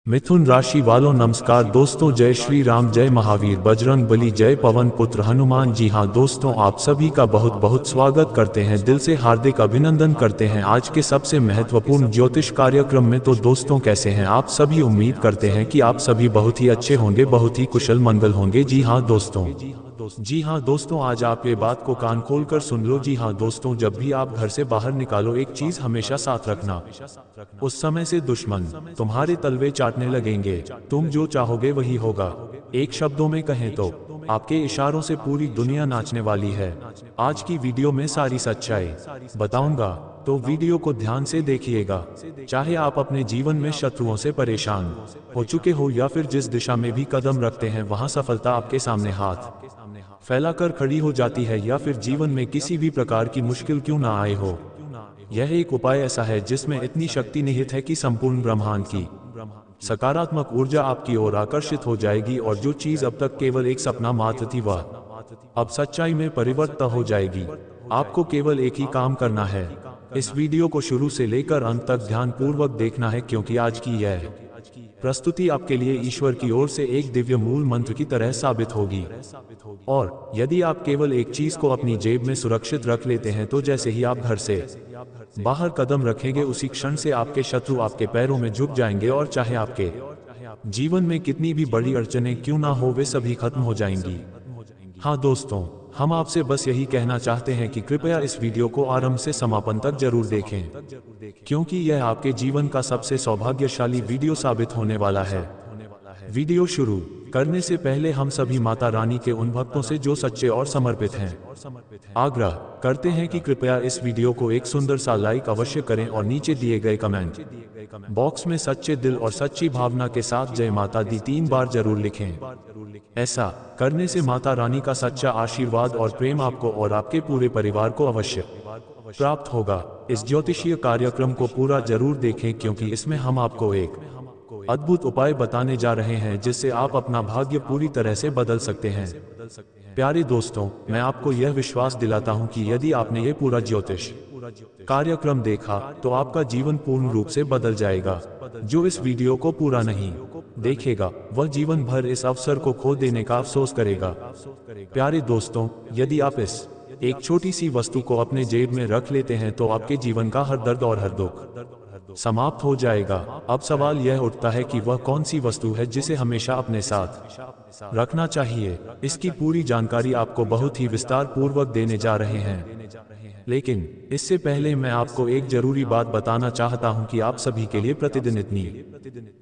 मिथुन राशि वालों नमस्कार दोस्तों, जय श्री राम, जय महावीर बजरंग बली, जय पवन पुत्र हनुमान। जी हाँ दोस्तों, आप सभी का बहुत बहुत स्वागत करते हैं, दिल से हार्दिक अभिनंदन करते हैं आज के सबसे महत्वपूर्ण ज्योतिष कार्यक्रम में। तो दोस्तों कैसे हैं आप सभी? उम्मीद करते हैं कि आप सभी बहुत ही अच्छे होंगे, बहुत ही कुशल मंगल होंगे। जी हाँ दोस्तों, आज आप ये बात को कान खोल कर सुन लो। जी हाँ दोस्तों, जब भी आप घर से बाहर निकालो एक चीज हमेशा साथ रखना। उस समय से दुश्मन तुम्हारे तलवे चाटने लगेंगे, तुम जो चाहोगे वही होगा। एक शब्दों में कहें तो आपके इशारों से पूरी दुनिया नाचने वाली है। आज की वीडियो में सारी सच्चाई बताऊंगा, तो वीडियो को ध्यान से देखिएगा। चाहे आप अपने जीवन में शत्रुओं से परेशान हो चुके हो या फिर जिस दिशा में भी कदम रखते हैं वहां सफलता आपके सामने हाथ फैलाकर खड़ी हो जाती है, या फिर जीवन में किसी भी प्रकार की मुश्किल क्यों ना आए हो, यह एक उपाय ऐसा है जिसमें इतनी शक्ति निहित है कि संपूर्ण ब्रह्मांड की सकारात्मक ऊर्जा आपकी ओर आकर्षित हो जाएगी, और जो चीज अब तक केवल एक सपना मात्र थी वह अब सच्चाई में परिवर्तित हो जाएगी। आपको केवल एक ही काम करना है, इस वीडियो को शुरू से लेकर अंत तक ध्यान पूर्वक देखना है, क्योंकि आज की यह प्रस्तुति आपके लिए ईश्वर की ओर से एक दिव्य मूल मंत्र की तरह साबित होगी। और यदि आप केवल एक चीज को अपनी जेब में सुरक्षित रख लेते हैं, तो जैसे ही आप घर से बाहर कदम रखेंगे उसी क्षण से आपके शत्रु आपके पैरों में झुक जाएंगे, और चाहे आपके जीवन में कितनी भी बड़ी अड़चनें क्यों ना हो, वे सभी खत्म हो जाएंगी। हाँ दोस्तों, हम आपसे बस यही कहना चाहते हैं कि कृपया इस वीडियो को आरंभ से समापन तक जरूर देखें, क्योंकि यह आपके जीवन का सबसे सौभाग्यशाली वीडियो साबित होने वाला है। वीडियो शुरू करने से पहले हम सभी माता रानी के उन भक्तों से जो सच्चे और समर्पित हैं, आग्रह करते हैं कि कृपया इस वीडियो को एक सुंदर सा लाइक अवश्य करें, और नीचे दिए गए कमेंट बॉक्स में सच्चे दिल और सच्ची भावना के साथ जय माता दी 3 बार जरूर लिखें। ऐसा करने से माता रानी का सच्चा आशीर्वाद और प्रेम आपको और आपके पूरे परिवार को अवश्य प्राप्त होगा। इस ज्योतिषीय कार्यक्रम को पूरा जरूर देखें, क्योंकि इसमें हम आपको एक अद्भुत उपाय बताने जा रहे हैं जिससे आप अपना भाग्य पूरी तरह से बदल सकते हैं। प्यारे दोस्तों, मैं आपको यह विश्वास दिलाता हूं कि यदि आपने ये पूरा ज्योतिष कार्यक्रम देखा तो आपका जीवन पूर्ण रूप से बदल जाएगा। जो इस वीडियो को पूरा नहीं देखेगा वह जीवन भर इस अवसर को खो देने का अफसोस करेगा। प्यारे दोस्तों, यदि आप इस एक छोटी सी वस्तु को अपने जेब में रख लेते हैं तो आपके जीवन का हर दर्द और हर दुख समाप्त हो जाएगा। अब सवाल यह उठता है कि वह कौन सी वस्तु है जिसे हमेशा अपने साथ रखना चाहिए। इसकी पूरी जानकारी आपको बहुत ही विस्तार पूर्वक देने जा रहे हैं, लेकिन इससे पहले मैं आपको एक जरूरी बात बताना चाहता हूं कि आप सभी के लिए प्रतिदिन इतनी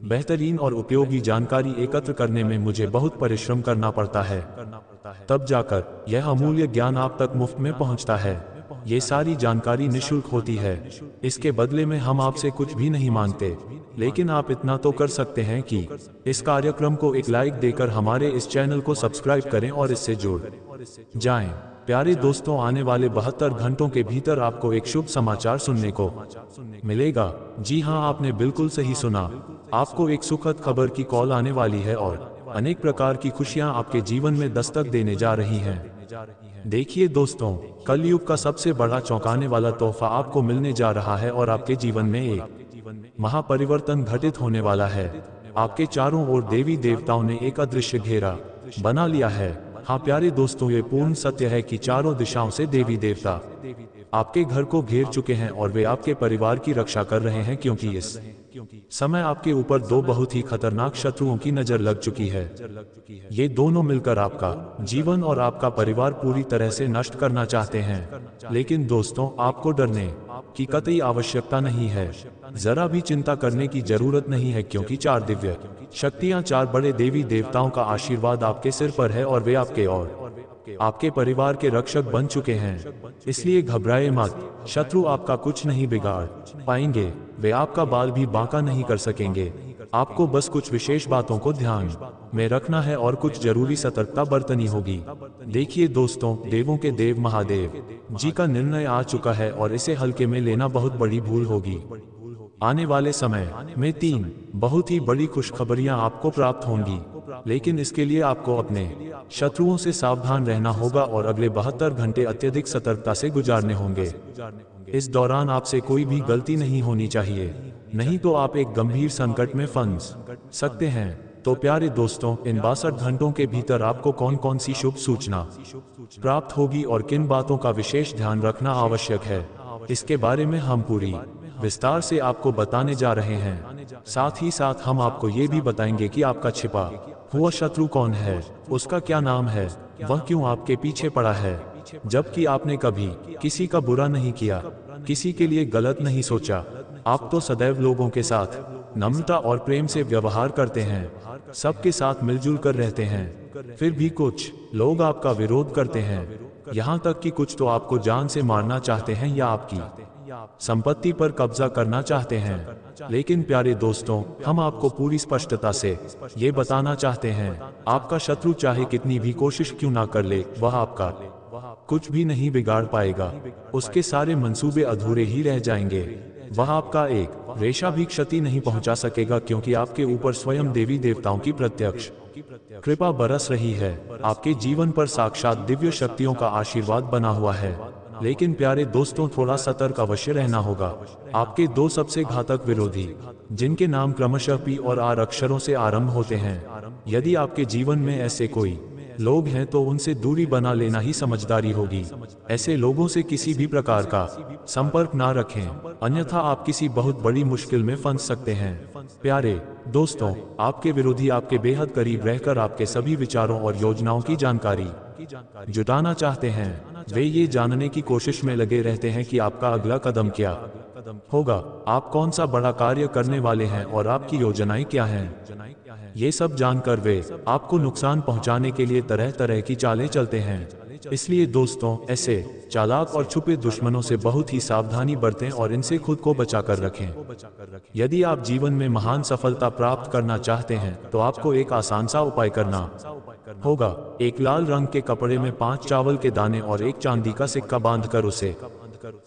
बेहतरीन और उपयोगी जानकारी एकत्र करने में मुझे बहुत परिश्रम करना पड़ता है, तब जाकर यह अमूल्य ज्ञान आप तक मुफ्त में पहुंचता है। ये सारी जानकारी निःशुल्क होती है, इसके बदले में हम आपसे कुछ भी नहीं मांगते, लेकिन आप इतना तो कर सकते हैं कि इस कार्यक्रम को एक लाइक देकर हमारे इस चैनल को सब्सक्राइब करें और इससे जुड़ जाएं। प्यारे दोस्तों, आने वाले 72 घंटों के भीतर आपको एक शुभ समाचार सुनने को मिलेगा। जी हां, आपने बिल्कुल सही सुना, आपको एक सुखद खबर की कॉल आने वाली है और अनेक प्रकार की खुशियां आपके जीवन में दस्तक देने जा रही हैं। देखिए दोस्तों, कलयुग का सबसे बड़ा चौंकाने वाला तोहफा आपको मिलने जा रहा है, और आपके जीवन में एक महापरिवर्तन घटित होने वाला है। आपके चारों ओर देवी देवताओं ने एक अदृश्य घेरा बना लिया है। हाँ प्यारे दोस्तों, ये पूर्ण सत्य है कि चारों दिशाओं से देवी देवता आपके घर को घेर चुके हैं, और वे आपके परिवार की रक्षा कर रहे हैं, क्योंकि इस समय आपके ऊपर 2 बहुत ही खतरनाक शत्रुओं की नजर लग चुकी है। ये दोनों मिलकर आपका जीवन और आपका परिवार पूरी तरह से नष्ट करना चाहते हैं। लेकिन दोस्तों, आपको डरने की कतई आवश्यकता नहीं है, जरा भी चिंता करने की जरूरत नहीं है, क्योंकि 4 दिव्य शक्तियां, 4 बड़े देवी देवताओं का आशीर्वाद आपके सिर पर है, और वे आपके और आपके परिवार के रक्षक बन चुके हैं। इसलिए घबराए मत, शत्रु आपका कुछ नहीं बिगाड़ पाएंगे, वे आपका बाल भी बांका नहीं कर सकेंगे। आपको बस कुछ विशेष बातों को ध्यान में रखना है और कुछ जरूरी सतर्कता बरतनी होगी। देखिए दोस्तों, देवों के देव महादेव जी का निर्णय आ चुका है, और इसे हल्के में लेना बहुत बड़ी भूल होगी। आने वाले समय में 3 बहुत ही बड़ी खुशखबरियां आपको प्राप्त होंगी, लेकिन इसके लिए आपको अपने शत्रुओं से सावधान रहना होगा और अगले 72 घंटे अत्यधिक सतर्कता से गुजारने होंगे। इस दौरान आपसे कोई भी गलती नहीं होनी चाहिए। नहीं तो आप एक गंभीर संकट में फंस सकते हैं। तो प्यारे दोस्तों, इन 62 घंटों के भीतर आपको कौन कौन सी शुभ सूचना प्राप्त होगी और किन बातों का विशेष ध्यान रखना आवश्यक है, इसके बारे में हम पूरी विस्तार से आपको बताने जा रहे हैं। साथ ही साथ हम आपको ये भी बताएंगे कि आपका छिपा हुआ शत्रु कौन है, उसका क्या नाम है, वह क्यों आपके पीछे पड़ा है, जबकि आपने कभी किसी का बुरा नहीं किया, किसी के लिए गलत नहीं सोचा। आप तो सदैव लोगों के साथ नम्रता और प्रेम से व्यवहार करते हैं, सबके साथ मिलजुल कर रहते हैं। फिर भी कुछ लोग आपका विरोध करते हैं, यहाँ तक कि कुछ तो आपको जान से मारना चाहते हैं या आपकी संपत्ति पर कब्जा करना चाहते हैं। लेकिन प्यारे दोस्तों, हम आपको पूरी स्पष्टता से ये बताना चाहते हैं, आपका शत्रु चाहे कितनी भी कोशिश क्यों ना कर ले, वह आपका कुछ भी नहीं बिगाड़ पाएगा। उसके सारे मंसूबे अधूरे ही रह जाएंगे। वह आपका एक रेशा भी क्षति नहीं पहुंचा सकेगा, क्योंकि आपके ऊपर स्वयं देवी देवताओं की प्रत्यक्ष कृपा बरस रही है। आपके जीवन पर साक्षात दिव्य शक्तियों का आशीर्वाद बना हुआ है। लेकिन प्यारे दोस्तों, थोड़ा सतर्क अवश्य रहना होगा। आपके दो सबसे घातक विरोधी, जिनके नाम क्रमशः पी और आर अक्षरों से आरंभ होते हैं, यदि आपके जीवन में ऐसे कोई लोग हैं तो उनसे दूरी बना लेना ही समझदारी होगी। ऐसे लोगों से किसी भी प्रकार का संपर्क ना रखें, अन्यथा आप किसी बहुत बड़ी मुश्किल में फंस सकते हैं। प्यारे दोस्तों, आपके विरोधी आपके बेहद करीब रहकर आपके सभी विचारों और योजनाओं की जानकारी जुटाना चाहते हैं। वे ये जानने की कोशिश में लगे रहते हैं कि आपका अगला कदम क्या होगा, आप कौन सा बड़ा कार्य करने वाले हैं और आपकी योजनाएं क्या हैं। ये सब जानकर वे आपको नुकसान पहुंचाने के लिए तरह तरह की चालें चलते हैं। इसलिए दोस्तों, ऐसे चालाक और छुपे दुश्मनों से बहुत ही सावधानी बरतें और इनसे खुद को बचाकर रखें। यदि आप जीवन में महान सफलता प्राप्त करना चाहते हैं तो आपको एक आसान सा उपाय करना होगा। एक लाल रंग के कपड़े में 5 चावल के दाने और एक चांदी का सिक्का बांधकर उसे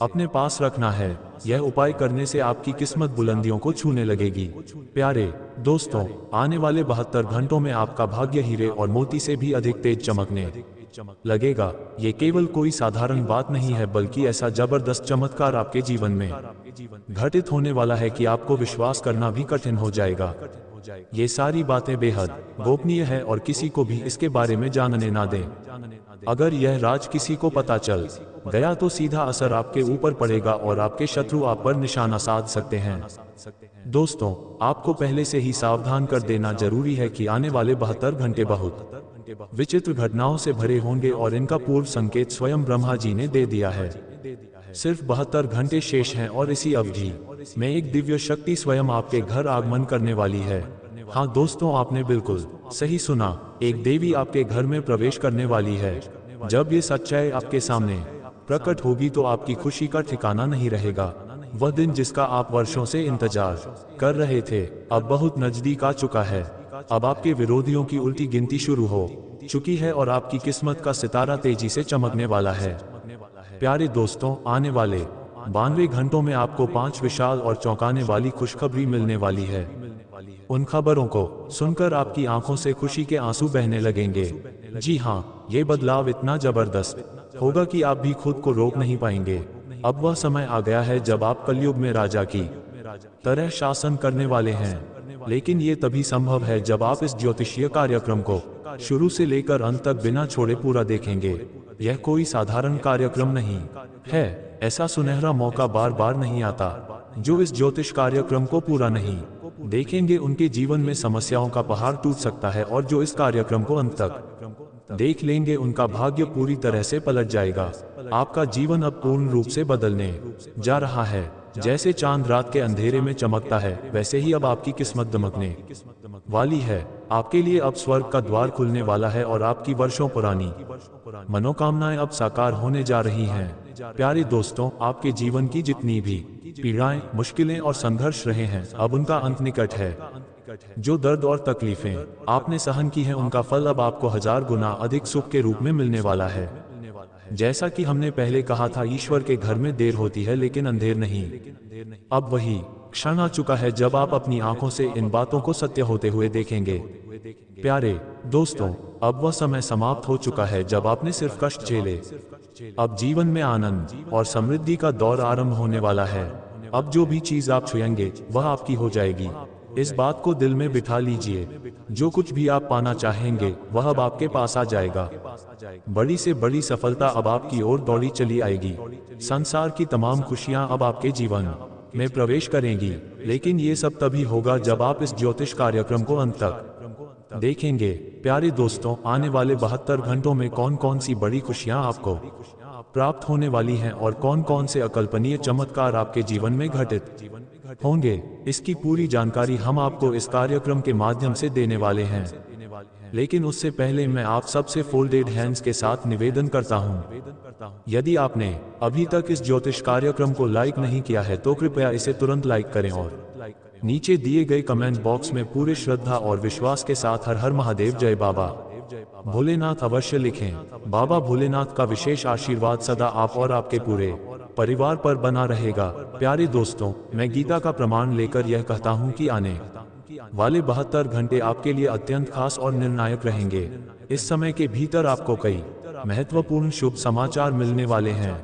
अपने पास रखना है। यह उपाय करने से आपकी किस्मत बुलंदियों को छूने लगेगी। प्यारे दोस्तों, आने वाले 72 घंटों में आपका भाग्य हीरे और मोती से भी अधिक तेज चमकने लगेगा। ये केवल कोई साधारण बात नहीं है, बल्कि ऐसा जबरदस्त चमत्कार आपके जीवन में घटित होने वाला है कि आपको विश्वास करना भी कठिन हो जाएगा। ये सारी बातें बेहद गोपनीय है और किसी को भी इसके बारे में जानने ना दें। अगर यह राज किसी को पता चल गया तो सीधा असर आपके ऊपर पड़ेगा और आपके शत्रु आप पर निशाना साध सकते हैं। दोस्तों, आपको पहले से ही सावधान कर देना जरूरी है कि आने वाले 72 घंटे बहुत विचित्र घटनाओं से भरे होंगे और इनका पूर्व संकेत स्वयं ब्रह्मा जी ने दे दिया है। सिर्फ 72 घंटे शेष हैं और इसी अवधि में एक दिव्य शक्ति स्वयं आपके घर आगमन करने वाली है। हाँ दोस्तों, आपने बिल्कुल सही सुना, एक देवी आपके घर में प्रवेश करने वाली है। जब ये सच्चाई आपके सामने प्रकट होगी तो आपकी खुशी का ठिकाना नहीं रहेगा। वह दिन जिसका आप वर्षों से इंतजार कर रहे थे, अब बहुत नजदीक आ चुका है। अब आपके विरोधियों की उल्टी गिनती शुरू हो चुकी है और आपकी किस्मत का सितारा तेजी से चमकने वाला है। प्यारे दोस्तों, आने वाले 92 घंटों में आपको 5 विशाल और चौंकाने वाली खुशखबरी मिलने वाली है। उन खबरों को सुनकर आपकी आंखों से खुशी के आंसू बहने लगेंगे। जी हाँ, ये बदलाव इतना जबरदस्त होगा कि आप भी खुद को रोक नहीं पाएंगे। अब वह समय आ गया है जब आप कलयुग में राजा की तरह शासन करने वाले हैं। लेकिन ये तभी संभव है जब आप इस ज्योतिषीय कार्यक्रम को शुरू से लेकर अंत तक बिना छोड़े पूरा देखेंगे। यह कोई साधारण कार्यक्रम नहीं है। ऐसा सुनहरा मौका बार बार नहीं आता। जो इस ज्योतिष कार्यक्रम को पूरा नहीं देखेंगे, उनके जीवन में समस्याओं का पहाड़ टूट सकता है, और जो इस कार्यक्रम को अंत तक देख लेंगे, उनका भाग्य पूरी तरह से पलट जाएगा। आपका जीवन अब पूर्ण रूप से बदलने जा रहा है। जैसे चांद रात के अंधेरे में चमकता है, वैसे ही अब आपकी किस्मत दमकने वाली है। आपके लिए अब स्वर्ग का द्वार खुलने वाला है और आपकी वर्षों पुरानी मनोकामनाएं अब साकार होने जा रही हैं। प्यारे दोस्तों, आपके जीवन की जितनी भी पीड़ाएं, मुश्किलें और संघर्ष रहे हैं, अब उनका अंत निकट है। जो दर्द और तकलीफें आपने सहन की हैं, उनका फल अब आपको 1000 गुना अधिक सुख के रूप में मिलने वाला है। जैसा कि हमने पहले कहा था, ईश्वर के घर में देर होती है लेकिन अंधेर नहीं। अब वही क्षण आ चुका है जब आप अपनी आंखों से इन बातों को सत्य होते हुए देखेंगे। प्यारे दोस्तों, अब वह समय समाप्त हो चुका है जब आपने सिर्फ कष्ट झेले। अब जीवन में आनंद और समृद्धि का दौर आरंभ होने वाला है। अब जो भी चीज आप छुएंगे वह आपकी हो जाएगी। इस बात को दिल में बिठा लीजिए, जो कुछ भी आप पाना चाहेंगे वह अब आपके पास आ जाएगा। बड़ी से बड़ी सफलता अब आपकी ओर दौड़ी चली आएगी। संसार की तमाम खुशियां अब आपके जीवन में प्रवेश करेंगी। लेकिन ये सब तभी होगा जब आप इस ज्योतिष कार्यक्रम को अंत तक देखेंगे। प्यारे दोस्तों, आने वाले 72 घंटों में कौन कौन सी बड़ी खुशियां आपको प्राप्त होने वाली हैं और कौन कौन से अकल्पनीय चमत्कार आपके जीवन में घटित होंगे, इसकी पूरी जानकारी हम आपको इस कार्यक्रम के माध्यम से देने वाले हैं। लेकिन उससे पहले मैं आप सबसे फोल्डेड हैंड्स के साथ निवेदन करता हूं, यदि आपने अभी तक इस ज्योतिष कार्यक्रम को लाइक नहीं किया है तो कृपया इसे तुरंत लाइक करें और नीचे दिए गए कमेंट बॉक्स में पूरे श्रद्धा और विश्वास के साथ हर हर महादेव जय बाबा भोलेनाथ अवश्य लिखें। बाबा भोलेनाथ का विशेष आशीर्वाद सदा आप और आपके पूरे परिवार पर बना रहेगा। प्यारे दोस्तों, मैं गीता का प्रमाण लेकर यह कहता हूं कि आने वाले 72 घंटे आपके लिए अत्यंत खास और निर्णायक रहेंगे। इस समय के भीतर आपको कई महत्वपूर्ण शुभ समाचार मिलने वाले हैं।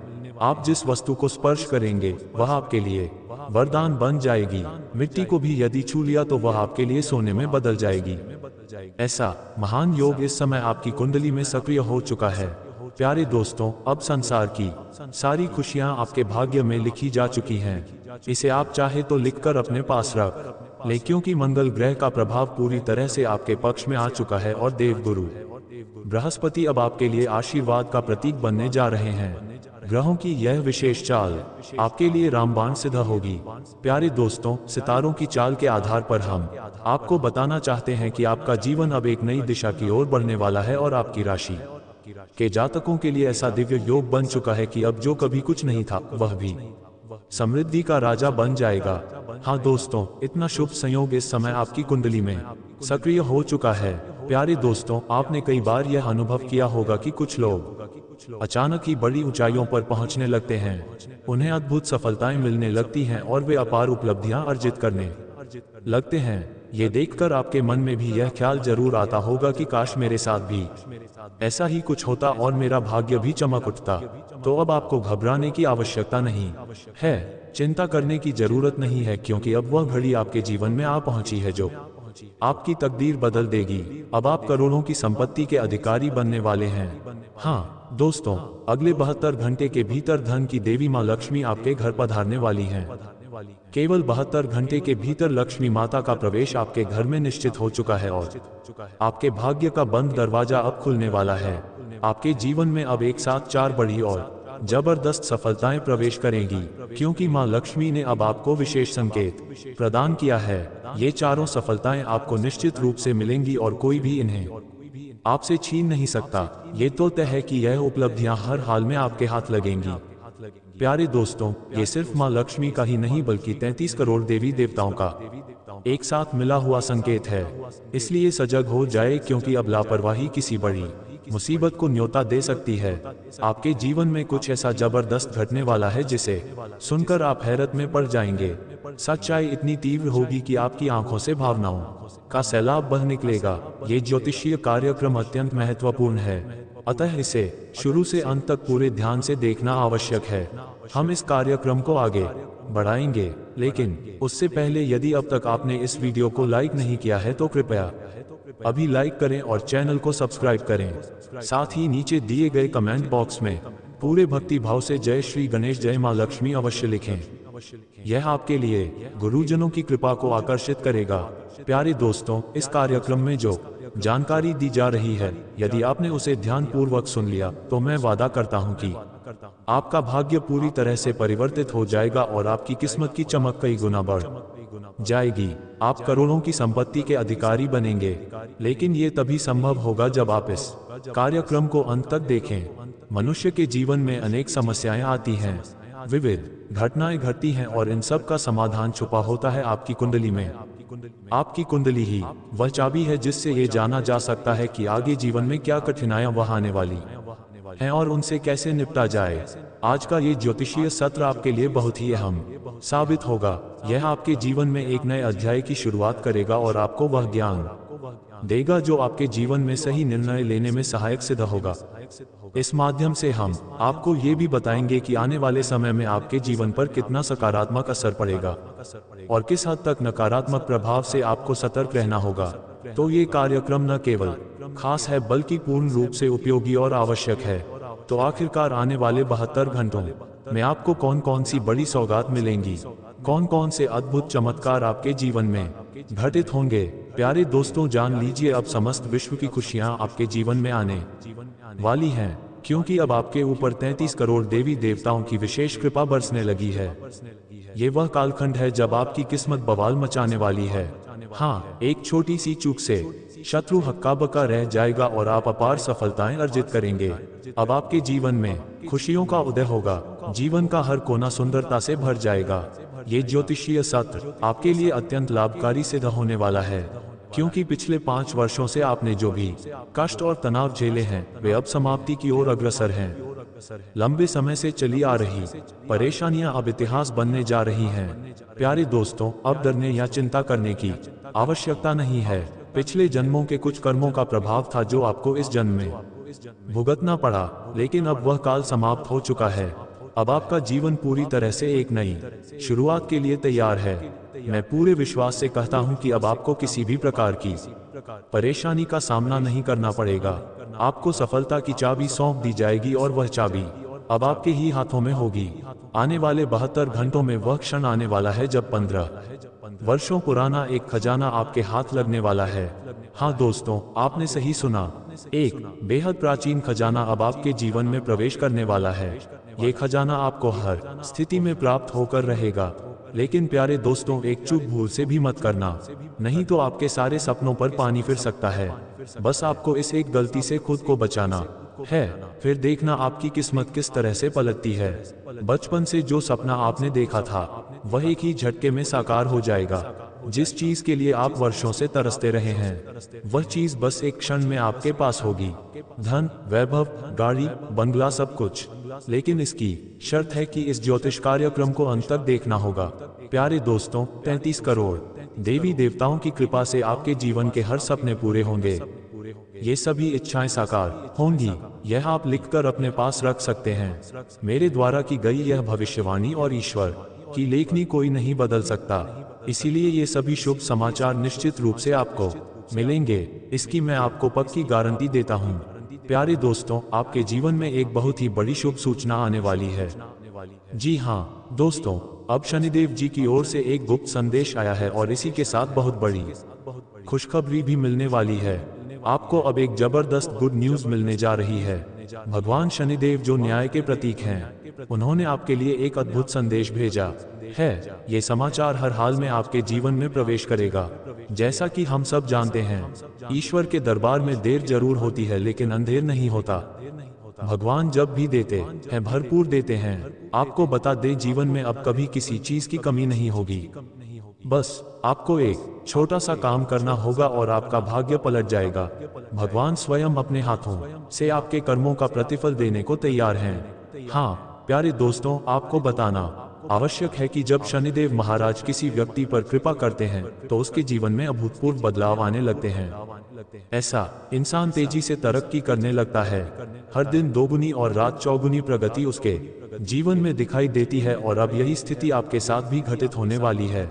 आप जिस वस्तु को स्पर्श करेंगे वह आपके लिए वरदान बन जाएगी। मिट्टी को भी यदि छू लिया तो वह आपके लिए सोने में बदल जाएगी। ऐसा महान योग इस समय आपकी कुंडली में सक्रिय हो चुका है। प्यारे दोस्तों, अब संसार की सारी खुशियां आपके भाग्य में लिखी जा चुकी हैं। इसे आप चाहे तो लिखकर अपने पास रख ले, क्योंकि मंगल ग्रह का प्रभाव पूरी तरह से आपके पक्ष में आ चुका है और देवगुरु बृहस्पति अब आपके लिए आशीर्वाद का प्रतीक बनने जा रहे हैं। ग्रहों की यह विशेष चाल आपके लिए रामबाण सिद्ध होगी। प्यारे दोस्तों, सितारों की चाल के आधार पर हम आपको बताना चाहते हैं कि आपका जीवन अब एक नई दिशा की ओर बढ़ने वाला है और आपकी राशि के जातकों के लिए ऐसा दिव्य योग बन चुका है कि अब जो कभी कुछ नहीं था वह भी समृद्धि का राजा बन जाएगा। हाँ दोस्तों, इतना शुभ संयोग इस समय आपकी कुंडली में सक्रिय हो चुका है। प्यारे दोस्तों, आपने कई बार यह अनुभव किया होगा कि कुछ लोग अचानक ही बड़ी ऊंचाइयों पर पहुंचने लगते हैं। उन्हें अद्भुत सफलताएं मिलने लगती हैं और वे अपार उपलब्धियां अर्जित करने लगते हैं। ये देखकर आपके मन में भी यह ख्याल जरूर आता होगा कि काश मेरे साथ भी ऐसा ही कुछ होता और मेरा भाग्य भी चमक उठता। तो अब आपको घबराने की आवश्यकता नहीं है, चिंता करने की जरूरत नहीं है, क्योंकि अब वह घड़ी आपके जीवन में आ पहुंची है जो आपकी तकदीर बदल देगी। अब आप करोड़ों की संपत्ति के अधिकारी बनने वाले हैं। हाँ दोस्तों, अगले 72 घंटे के भीतर धन की देवी माँ लक्ष्मी आपके घर पधारने वाली हैं। केवल 72 घंटे के भीतर लक्ष्मी माता का प्रवेश आपके घर में निश्चित हो चुका है और आपके भाग्य का बंद दरवाजा अब खुलने वाला है। आपके जीवन में अब एक साथ 4 बड़ी और जबरदस्त सफलताएं प्रवेश करेंगी, क्योंकि मां लक्ष्मी ने अब आपको विशेष संकेत प्रदान किया है। ये चारों सफलताएं आपको निश्चित रूप से मिलेंगी और कोई भी इन्हें आपसे छीन नहीं सकता। ये तो तय है कि यह उपलब्धियां हर हाल में आपके हाथ लगेंगी। प्यारे दोस्तों, ये सिर्फ मां लक्ष्मी का ही नहीं बल्कि 33 करोड़ देवी देवताओं का एक साथ मिला हुआ संकेत है। इसलिए सजग हो जाए, क्योंकि अब लापरवाही किसी बड़ी मुसीबत को न्योता दे सकती है। आपके जीवन में कुछ ऐसा जबरदस्त घटने वाला है जिसे सुनकर आप हैरत में पड़ जाएंगे। सच्चाई इतनी तीव्र होगी कि आपकी आंखों से भावनाओं का सैलाब बह निकलेगा। ये ज्योतिषीय कार्यक्रम अत्यंत महत्वपूर्ण है, अतः इसे शुरू से अंत तक पूरे ध्यान से देखना आवश्यक है। हम इस कार्यक्रम को आगे बढ़ाएंगे, लेकिन उससे पहले यदि अब तक आपने इस वीडियो को लाइक नहीं किया है तो कृपया अभी लाइक करें और चैनल को सब्सक्राइब करें। साथ ही नीचे दिए गए कमेंट बॉक्स में पूरे भक्ति भाव से जय श्री गणेश जय मां लक्ष्मी अवश्य लिखें। यह आपके लिए गुरुजनों की कृपा को आकर्षित करेगा। प्यारे दोस्तों, इस कार्यक्रम में जो जानकारी दी जा रही है, यदि आपने उसे ध्यान पूर्वक सुन लिया तो मैं वादा करता हूं कि आपका भाग्य पूरी तरह से परिवर्तित हो जाएगा और आपकी किस्मत की चमक कई गुना बढ़ जाएगी। आप करोड़ों की संपत्ति के अधिकारी बनेंगे, लेकिन ये तभी संभव होगा जब आप इस कार्यक्रम को अंत तक देखें। मनुष्य के जीवन में अनेक समस्याएं आती हैं, विविध घटनाएं घटती हैं और इन सब का समाधान छुपा होता है आपकी कुंडली में। आपकी कुंडली ही वह चाबी है जिससे ये जाना जा सकता है कि आगे जीवन में क्या कठिनाइयां वह आने वाली हैं और उनसे कैसे निपटा जाए। आज का ये ज्योतिषीय सत्र आपके लिए बहुत ही अहम साबित होगा। यह आपके जीवन में एक नए अध्याय की शुरुआत करेगा और आपको वह ज्ञान देगा जो आपके जीवन में सही निर्णय लेने में सहायक सिद्ध होगा। इस माध्यम से हम आपको ये भी बताएंगे कि आने वाले समय में आपके जीवन पर कितना सकारात्मक असर पड़ेगा और किस हद तक नकारात्मक प्रभाव से आपको सतर्क रहना होगा। तो ये कार्यक्रम न केवल खास है बल्कि पूर्ण रूप से उपयोगी और आवश्यक है। तो आखिरकार आने वाले 72 घंटों में आपको कौन कौन सी बड़ी सौगात मिलेंगी, कौन कौन से अद्भुत चमत्कार आपके जीवन में घटित होंगे। प्यारे दोस्तों, जान लीजिए अब समस्त विश्व की खुशियां आपके जीवन में आने वाली हैं, क्योंकि अब आपके ऊपर 33 करोड़ देवी देवताओं की विशेष कृपा बरसने लगी है। ये वह कालखंड है जब आपकी किस्मत बवाल मचाने वाली है। हाँ, एक छोटी सी चूक से शत्रु हक्का बक्का रह जाएगा और आप अपार सफलताएं अर्जित करेंगे। अब आपके जीवन में खुशियों का उदय होगा, जीवन का हर कोना सुंदरता से भर जाएगा। ये ज्योतिषीय सत्र आपके लिए अत्यंत लाभकारी सिद्ध होने वाला है, क्योंकि पिछले 5 वर्षों से आपने जो भी कष्ट और तनाव झेले हैं वे अब समाप्ति की ओर अग्रसर हैं। लंबे समय से चली आ रही परेशानियां अब इतिहास बनने जा रही हैं। प्यारे दोस्तों, अब डरने या चिंता करने की आवश्यकता नहीं है। पिछले जन्मों के कुछ कर्मों का प्रभाव था जो आपको इस जन्म में भुगतना पड़ा, लेकिन अब वह काल समाप्त हो चुका है। अब आपका जीवन पूरी तरह से एक नई शुरुआत के लिए तैयार है। मैं पूरे विश्वास से कहता हूं कि अब आपको किसी भी प्रकार की परेशानी का सामना नहीं करना पड़ेगा। आपको सफलता की चाबी सौंप दी जाएगी और वह चाबी अब आपके ही हाथों में होगी। आने वाले 72 घंटों में वह क्षण आने वाला है जब 15 वर्षों पुराना एक खजाना आपके हाथ लगने वाला है। हाँ दोस्तों, आपने सही सुना, एक बेहद प्राचीन खजाना अब आपके जीवन में प्रवेश करने वाला है। ये खजाना आपको हर स्थिति में प्राप्त होकर रहेगा। लेकिन प्यारे दोस्तों, एक चूक भूल से भी मत करना, नहीं तो आपके सारे सपनों पर पानी फिर सकता है। बस आपको इस एक गलती से खुद को बचाना है, फिर देखना आपकी किस्मत किस तरह से पलटती है। बचपन से जो सपना आपने देखा था वह एक ही झटके में साकार हो जाएगा। जिस चीज के लिए आप वर्षों से तरसते रहे हैं वह चीज बस एक क्षण में आपके पास होगी। धन, वैभव, गाड़ी, बंगला, सब कुछ। लेकिन इसकी शर्त है कि इस ज्योतिष कार्यक्रम को अंत तक देखना होगा। प्यारे दोस्तों, 33 करोड़ देवी देवताओं की कृपा से आपके जीवन के हर सपने पूरे होंगे। ये सभी इच्छाएं साकार होंगी। यह आप लिखकर अपने पास रख सकते हैं। मेरे द्वारा की गई यह भविष्यवाणी और ईश्वर की लेखनी कोई नहीं बदल सकता। इसीलिए ये सभी शुभ समाचार निश्चित रूप से आपको मिलेंगे, इसकी मैं आपको पक्की गारंटी देता हूँ। प्यारे दोस्तों, आपके जीवन में एक बहुत ही बड़ी शुभ सूचना आने वाली है। जी हाँ दोस्तों, अब शनिदेव जी की ओर से एक गुप्त संदेश आया है और इसी के साथ बहुत बड़ी खुशखबरी भी मिलने वाली है। आपको अब एक जबरदस्त गुड न्यूज मिलने जा रही है। भगवान शनिदेव जो न्याय के प्रतीक हैं, उन्होंने आपके लिए एक अद्भुत संदेश भेजा है। ये समाचार हर हाल में आपके जीवन में प्रवेश करेगा। जैसा कि हम सब जानते हैं, ईश्वर के दरबार में देर जरूर होती है लेकिन अंधेर नहीं होता। भगवान जब भी देते हैं भरपूर देते हैं। आपको बता दें, जीवन में अब कभी किसी चीज की कमी नहीं होगी। बस आपको एक छोटा सा काम करना होगा और आपका भाग्य पलट जाएगा। भगवान स्वयं अपने हाथों से आपके कर्मों का प्रतिफल देने को तैयार हैं। हाँ प्यारे दोस्तों, आपको बताना आवश्यक है कि जब शनिदेव महाराज किसी व्यक्ति पर कृपा करते हैं तो उसके जीवन में अभूतपूर्व बदलाव आने लगते हैं। ऐसा इंसान तेजी से तरक्की करने लगता है। हर दिन दोगुनी और रात चौगुनी प्रगति उसके जीवन में दिखाई देती है और अब यही स्थिति आपके साथ भी घटित होने वाली है।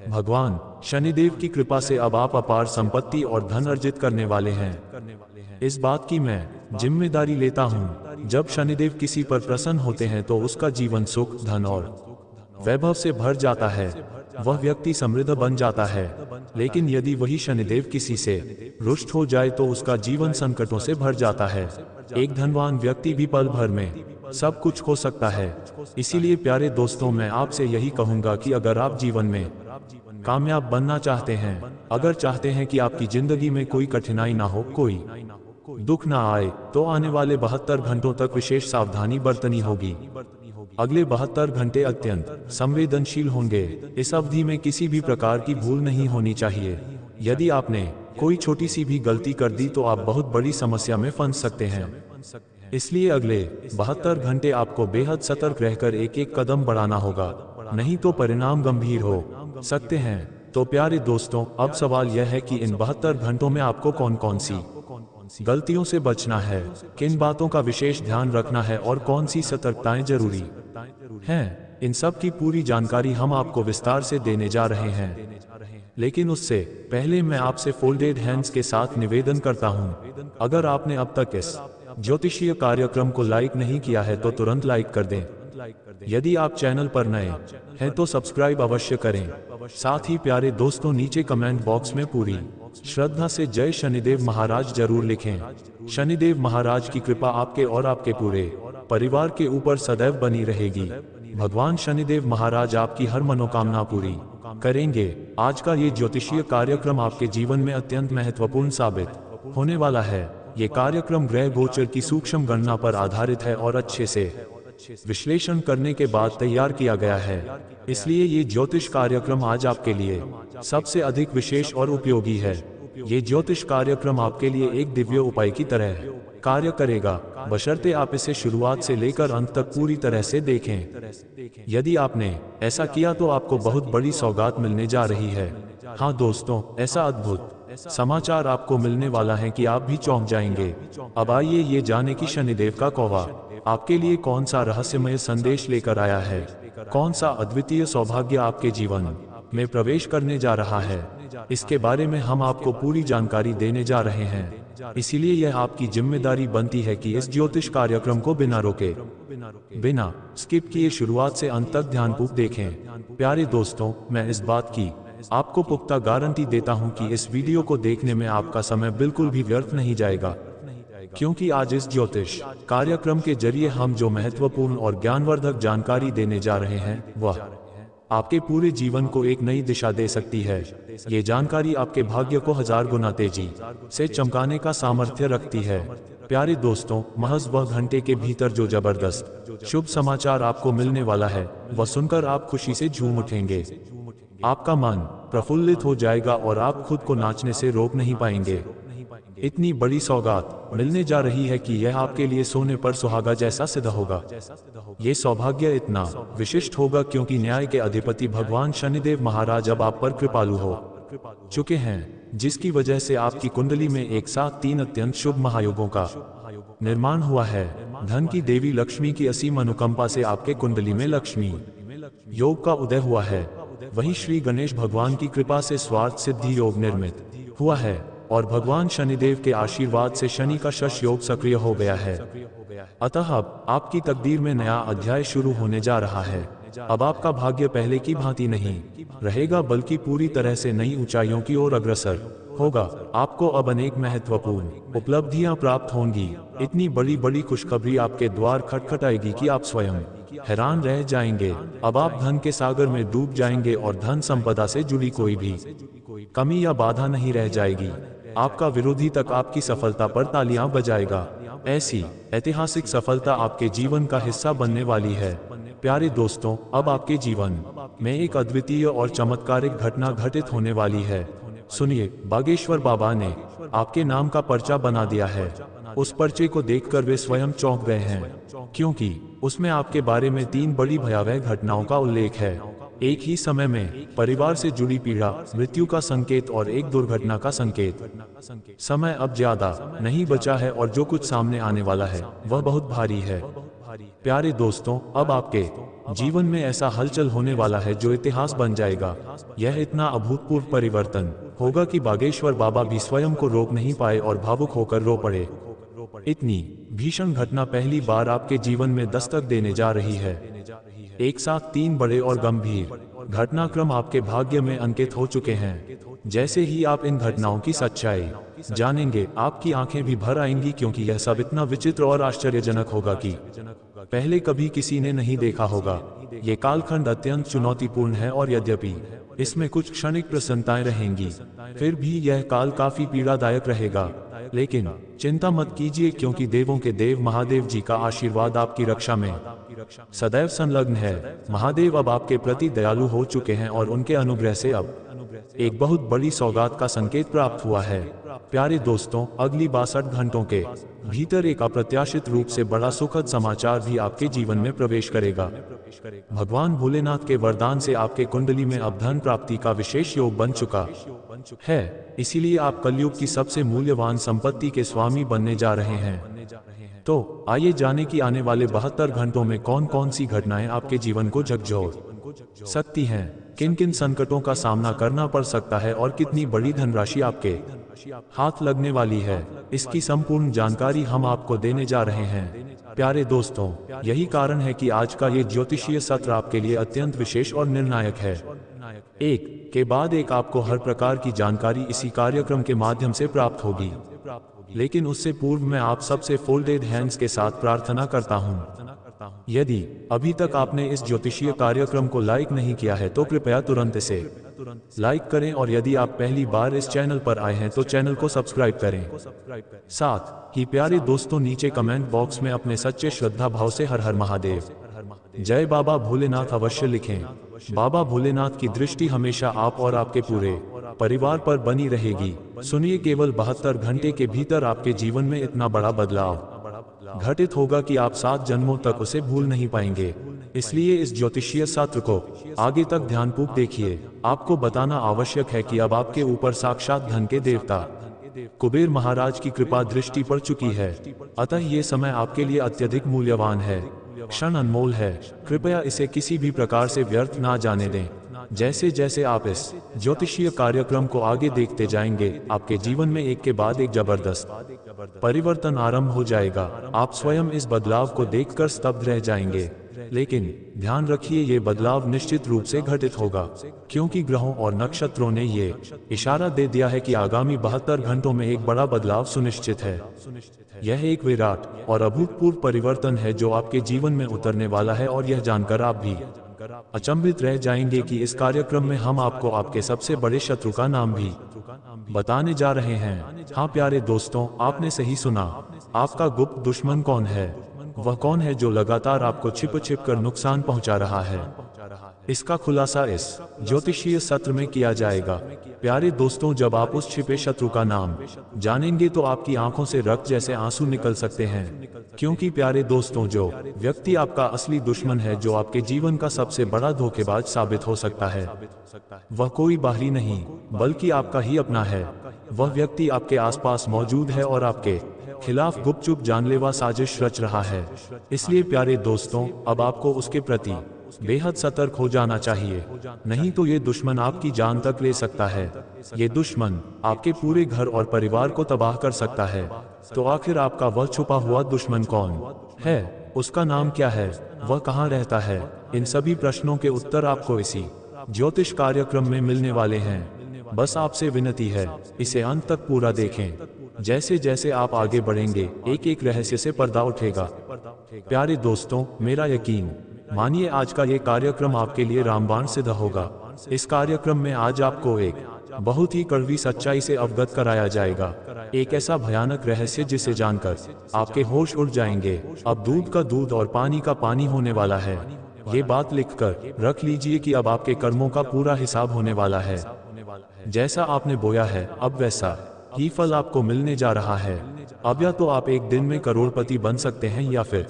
भगवान शनिदेव की कृपा से अब आप अपार संपत्ति और धन अर्जित करने वाले हैं। इस बात की मैं जिम्मेदारी लेता हूँ। जब शनिदेव किसी पर प्रसन्न होते हैं तो उसका जीवन सुख, धन और वैभव से भर जाता है। वह व्यक्ति समृद्ध बन जाता है। लेकिन यदि वही शनिदेव किसी से रुष्ट हो जाए तो उसका जीवन संकटों से भर जाता है। एक धनवान व्यक्ति भी पल भर में सब कुछ खो सकता है। इसीलिए प्यारे दोस्तों, मैं आपसे यही कहूंगा कि अगर आप जीवन में कामयाब बनना चाहते हैं, अगर चाहते हैं कि आपकी जिंदगी में कोई कठिनाई ना हो, कोई दुख ना आए, तो आने वाले 72 घंटों तक विशेष सावधानी बरतनी होगी। अगले 72 घंटे अत्यंत संवेदनशील होंगे। इस अवधि में किसी भी प्रकार की भूल नहीं होनी चाहिए। यदि आपने कोई छोटी सी भी गलती कर दी तो आप बहुत बड़ी समस्या में फंस सकते हैं। इसलिए अगले 72 घंटे आपको बेहद सतर्क रहकर एक एक कदम बढ़ाना होगा, नहीं तो परिणाम गंभीर हो सकते हैं। तो प्यारे दोस्तों, अब सवाल यह है कि इन 72 घंटों में आपको कौन कौन सी गलतियों से बचना है, किन बातों का विशेष ध्यान रखना है और कौन सी सतर्कताएं जरूरी हैं, इन सब की पूरी जानकारी हम आपको विस्तार से देने जा रहे हैं। लेकिन उससे पहले मैं आपसे फोल्डेड हैंड्स के साथ निवेदन करता हूं, अगर आपने अब तक इस ज्योतिषीय कार्यक्रम को लाइक नहीं किया है तो तुरंत लाइक कर दें। यदि आप चैनल पर नए हैं तो सब्सक्राइब अवश्य करें। साथ ही प्यारे दोस्तों, नीचे कमेंट बॉक्स में पूरी श्रद्धा से जय शनिदेव महाराज जरूर लिखें। शनिदेव महाराज की कृपा आपके और आपके पूरे परिवार के ऊपर सदैव बनी रहेगी। भगवान शनिदेव महाराज आपकी हर मनोकामना पूरी करेंगे। आज का ये ज्योतिषीय कार्यक्रम आपके जीवन में अत्यंत महत्वपूर्ण साबित होने वाला है। ये कार्यक्रम ग्रह गोचर की सूक्ष्म गणना पर आधारित है और अच्छे से विश्लेषण करने के बाद तैयार किया गया है। इसलिए ये ज्योतिष कार्यक्रम आज आपके लिए सबसे अधिक विशेष और उपयोगी है। ये ज्योतिष कार्यक्रम आपके लिए एक दिव्य उपाय की तरह कार्य करेगा, बशर्ते आप इसे शुरुआत से लेकर अंत तक पूरी तरह से देखें। यदि आपने ऐसा किया तो आपको बहुत बड़ी सौगात मिलने जा रही है। हाँ दोस्तों, ऐसा अद्भुत समाचार आपको मिलने वाला है कि आप भी चौंक जाएंगे। अब आइए ये जाने कि शनिदेव का कौवा आपके लिए कौन सा रहस्यमय संदेश लेकर आया है, कौन सा अद्वितीय सौभाग्य आपके जीवन में प्रवेश करने जा रहा है। इसके बारे में हम आपको पूरी जानकारी देने जा रहे हैं। इसीलिए यह आपकी जिम्मेदारी बनती है कि इस ज्योतिष कार्यक्रम को बिना रोके, बिना स्किप किए शुरुआत से अंत तक ध्यानपूर्वक देखें। प्यारे दोस्तों, मैं इस बात की आपको पुख्ता गारंटी देता हूं कि इस वीडियो को देखने में आपका समय बिल्कुल भी व्यर्थ नहीं जाएगा, क्योंकि आज इस ज्योतिष कार्यक्रम के जरिए हम जो महत्वपूर्ण और ज्ञानवर्धक जानकारी देने जा रहे हैं वह आपके पूरे जीवन को एक नई दिशा दे सकती है। ये जानकारी आपके भाग्य को 1000 गुना तेजी से चमकाने का सामर्थ्य रखती है। प्यारे दोस्तों, महज वह घंटे के भीतर जो जबरदस्त शुभ समाचार आपको मिलने वाला है, वह सुनकर आप खुशी से झूम उठेंगे। आपका मन प्रफुल्लित हो जाएगा और आप खुद को नाचने से रोक नहीं पाएंगे। इतनी बड़ी सौगात मिलने जा रही है कि यह आपके लिए सोने पर सुहागा जैसा सिद्ध होगा। ये सौभाग्य इतना विशिष्ट होगा क्योंकि न्याय के अधिपति भगवान शनिदेव महाराज अब आप पर कृपालु हो चुके हैं, जिसकी वजह से आपकी कुंडली में एक साथ 3 अत्यंत शुभ महायुगों का निर्माण हुआ है। धन की देवी लक्ष्मी की असीम अनुकंपा से आपके कुंडली में लक्ष्मी योग का उदय हुआ है। वहीं श्री गणेश भगवान की कृपा से स्वार्थ सिद्धि योग निर्मित हुआ है और भगवान शनिदेव के आशीर्वाद से शनि का शश योग सक्रिय हो गया है। अतः अब आपकी तकदीर में नया अध्याय शुरू होने जा रहा है। अब आपका भाग्य पहले की भांति नहीं रहेगा, बल्कि पूरी तरह से नई ऊंचाइयों की ओर अग्रसर होगा। आपको अब अनेक महत्वपूर्ण उपलब्धियां प्राप्त होंगी। इतनी बड़ी बड़ी खुशखबरी आपके द्वार खटखटाएगी कि आप स्वयं हैरान रह जाएंगे। अब आप धन के सागर में डूब जाएंगे और धन संपदा से जुड़ी कोई भी कमी या बाधा नहीं रह जाएगी। आपका विरोधी तक आपकी सफलता पर तालियां बजाएगा। ऐसी ऐतिहासिक सफलता आपके जीवन का हिस्सा बनने वाली है। प्यारे दोस्तों, अब आपके जीवन में एक अद्वितीय और चमत्कारिक घटना घटित होने वाली है। सुनिए, बागेश्वर बाबा ने आपके नाम का पर्चा बना दिया है। उस पर्चे को देखकर वे स्वयं चौंक गए हैं, क्योंकि उसमें आपके बारे में 3 बड़ी भयावह घटनाओं का उल्लेख है। एक ही समय में परिवार से जुड़ी पीड़ा, मृत्यु का संकेत और एक दुर्घटना का संकेत। समय अब ज्यादा नहीं बचा है और जो कुछ सामने आने वाला है वह बहुत भारी है। प्यारे दोस्तों, अब आपके जीवन में ऐसा हलचल होने वाला है जो इतिहास बन जाएगा। यह इतना अभूतपूर्व परिवर्तन होगा कि बागेश्वर बाबा भी स्वयं को रोक नहीं पाए और भावुक होकर रो पड़े। इतनी भीषण घटना पहली बार आपके जीवन में दस्तक देने जा रही है। एक साथ 3 बड़े और गंभीर घटनाक्रम आपके भाग्य में अंकित हो चुके हैं। जैसे ही आप इन घटनाओं की सच्चाई जानेंगे, आपकी आंखें भी भर आएंगी, क्योंकि यह सब इतना विचित्र और आश्चर्यजनक होगा कि पहले कभी किसी ने नहीं देखा होगा। ये कालखंड अत्यंत चुनौतीपूर्ण है और यद्यपि इसमें कुछ क्षणिक प्रसन्नताएं रहेंगी, फिर भी यह काल काफी पीड़ादायक रहेगा। लेकिन चिंता मत कीजिए, क्योंकि देवों के देव महादेव जी का आशीर्वाद आपकी रक्षा में सदैव संलग्न है। महादेव अब आपके प्रति दयालु हो चुके हैं और उनके अनुग्रह से अब एक बहुत बड़ी सौगात का संकेत प्राप्त हुआ है। प्यारे दोस्तों, अगली 62 घंटों के भीतर एक अप्रत्याशित रूप से बड़ा सुखद समाचार भी आपके जीवन में प्रवेश करेगा। भगवान भोलेनाथ के वरदान से आपके कुंडली में अब धन प्राप्ति का विशेष योग बन चुका है, इसीलिए आप कलयुग की सबसे मूल्यवान संपत्ति के स्वामी बनने जा रहे हैं। तो आइए जाने कि आने वाले 72 घंटों में कौन कौन सी घटनाएं आपके जीवन को झकझोर सकती हैं, किन किन संकटों का सामना करना पड़ सकता है और कितनी बड़ी धनराशि आपके हाथ लगने वाली है। इसकी संपूर्ण जानकारी हम आपको देने जा रहे हैं। प्यारे दोस्तों, यही कारण है कि आज का ये ज्योतिषीय सत्र आपके लिए अत्यंत विशेष और निर्णायक है। एक के बाद एक आपको हर प्रकार की जानकारी इसी कार्यक्रम के माध्यम से प्राप्त होगी। लेकिन उससे पूर्व मैं आप सबसे फोल्डेड हैंड्स के साथ प्रार्थना करता हूँ, यदि अभी तक आपने इस ज्योतिषीय कार्यक्रम को लाइक नहीं किया है तो कृपया तुरंत इसे लाइक करें, और यदि आप पहली बार इस चैनल पर आए हैं तो चैनल को सब्सक्राइब करें। साथ ही प्यारे दोस्तों, नीचे कमेंट बॉक्स में अपने सच्चे श्रद्धा भाव से हर हर महादेव, जय बाबा भोलेनाथ अवश्य लिखें। बाबा भोलेनाथ की दृष्टि हमेशा आप और आपके पूरे परिवार पर बनी रहेगी। सुनिए, केवल 72 घंटे के भीतर आपके जीवन में इतना बड़ा बदलाव घटित होगा कि आप 7 जन्मों तक उसे भूल नहीं पाएंगे। इसलिए इस ज्योतिषीय सत्र को आगे तक ध्यानपूर्वक देखिए। आपको बताना आवश्यक है कि अब आपके ऊपर साक्षात धन के देवता कुबेर महाराज की कृपा दृष्टि पड़ चुकी है, अतः ये समय आपके लिए अत्यधिक मूल्यवान है, क्षण अनमोल है। कृपया इसे किसी भी प्रकार से व्यर्थ ना जाने दें। जैसे जैसे आप इस ज्योतिषीय कार्यक्रम को आगे देखते जाएंगे, आपके जीवन में एक के बाद एक जबरदस्त परिवर्तन आरंभ हो जाएगा। आप स्वयं इस बदलाव को देखकर स्तब्ध रह जाएंगे। लेकिन ध्यान रखिए, ये बदलाव निश्चित रूप से घटित होगा, क्योंकि ग्रहों और नक्षत्रों ने ये इशारा दे दिया है कि आगामी 72 घंटों में एक बड़ा बदलाव सुनिश्चित है। यह एक विराट और अभूतपूर्व परिवर्तन है जो आपके जीवन में उतरने वाला है, और यह जानकर आप भी अचंभित रह जाएंगे कि इस कार्यक्रम में हम आपको आपके सबसे बड़े शत्रु का नाम भी बताने जा रहे हैं। हाँ प्यारे दोस्तों, आपने सही सुना। आपका गुप्त दुश्मन कौन है? वह कौन है जो लगातार आपको छिप छिप कर नुकसान पहुंचा रहा है? इसका खुलासा इस ज्योतिषीय सत्र में किया जाएगा। प्यारे दोस्तों, जब आप उस छिपे शत्रु का नाम जानेंगे तो आपकी आंखों से रक्त जैसे आंसू निकल सकते हैं, क्योंकि प्यारे दोस्तों, जो व्यक्ति आपका असली दुश्मन है, जो आपके जीवन का सबसे बड़ा धोखेबाज साबित हो सकता है, वह कोई बाहरी नहीं बल्कि आपका ही अपना है। वह व्यक्ति आपके आसपास मौजूद है और आपके खिलाफ गुपचुप जानलेवा साजिश रच रहा है। इसलिए प्यारे दोस्तों, अब आपको उसके प्रति बेहद सतर्क हो जाना चाहिए, नहीं तो ये दुश्मन आपकी जान तक ले सकता है। ये दुश्मन आपके पूरे घर और परिवार को तबाह कर सकता है। तो आखिर आपका वह छुपा हुआ दुश्मन कौन है? उसका नाम क्या है? वह कहाँ रहता है? इन सभी प्रश्नों के उत्तर आपको इसी ज्योतिष कार्यक्रम में मिलने वाले हैं। बस आपसे विनती है, इसे अंत तक पूरा देखें। जैसे जैसे आप आगे बढ़ेंगे, एक एक रहस्य से पर्दा उठेगा। प्यारे दोस्तों, मेरा यकीन मानिए, आज का ये कार्यक्रम आपके लिए रामबाण सिद्ध होगा। इस कार्यक्रम में आज आपको एक बहुत ही कड़वी सच्चाई से अवगत कराया जाएगा, एक ऐसा भयानक रहस्य जिसे जानकर आपके होश उड़ जाएंगे। अब दूध का दूध और पानी का पानी होने वाला है। ये बात लिखकर रख लीजिए कि अब आपके कर्मों का पूरा हिसाब होने वाला है। जैसा आपने बोया है, अब वैसा ही फल आपको मिलने जा रहा है। अब या तो आप एक दिन में करोड़पति बन सकते हैं, या फिर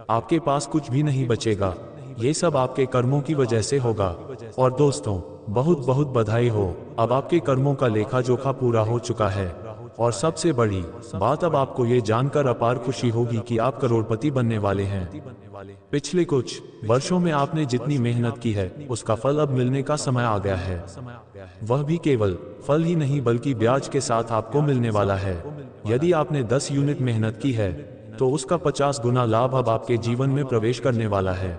आपके पास कुछ भी नहीं बचेगा। ये सब आपके कर्मों की वजह से होगा। और दोस्तों, बहुत बहुत बधाई हो, अब आपके कर्मों का लेखा जोखा पूरा हो चुका है। और सबसे बड़ी बात, अब आपको ये जानकर अपार खुशी होगी कि आप करोड़पति बनने वाले हैं। पिछले कुछ वर्षों में आपने जितनी मेहनत की है, उसका फल अब मिलने का समय आ गया है। वह भी केवल फल ही नहीं बल्कि ब्याज के साथ आपको मिलने वाला है। यदि आपने 10 यूनिट मेहनत की है तो उसका 50 गुना लाभ अब आपके जीवन में प्रवेश करने वाला है।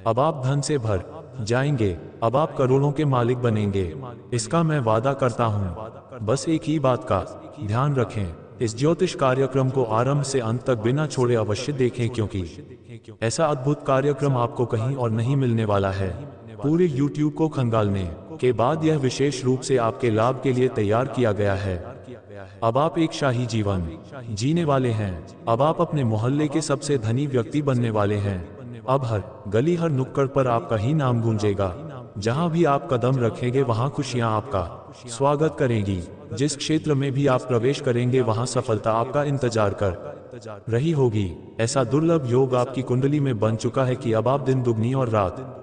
अब आप धन से भर जाएंगे, अब आप करोड़ों के मालिक बनेंगे, इसका मैं वादा करता हूँ। बस एक ही बात का ध्यान रखें, इस ज्योतिष कार्यक्रम को आरंभ से अंत तक बिना छोड़े अवश्य देखें, क्योंकि ऐसा अद्भुत कार्यक्रम आपको कहीं और नहीं मिलने वाला है। पूरे YouTube को खंगालने के बाद यह विशेष रूप से आपके लाभ के लिए तैयार किया गया है। अब आप एक शाही जीवन जीने वाले हैं। अब आप अपने मोहल्ले के सबसे धनी व्यक्ति बनने वाले हैं। अब हर गली हर नुक्कड़ पर आपका ही नाम गूंजेगा। जहां भी आप कदम रखेंगे वहां खुशियां आपका स्वागत करेंगी। जिस क्षेत्र में भी आप प्रवेश करेंगे वहां सफलता आपका इंतजार कर रही होगी। ऐसा दुर्लभ योग आपकी कुंडली में बन चुका है कि अब आप दिन दुगनी और रात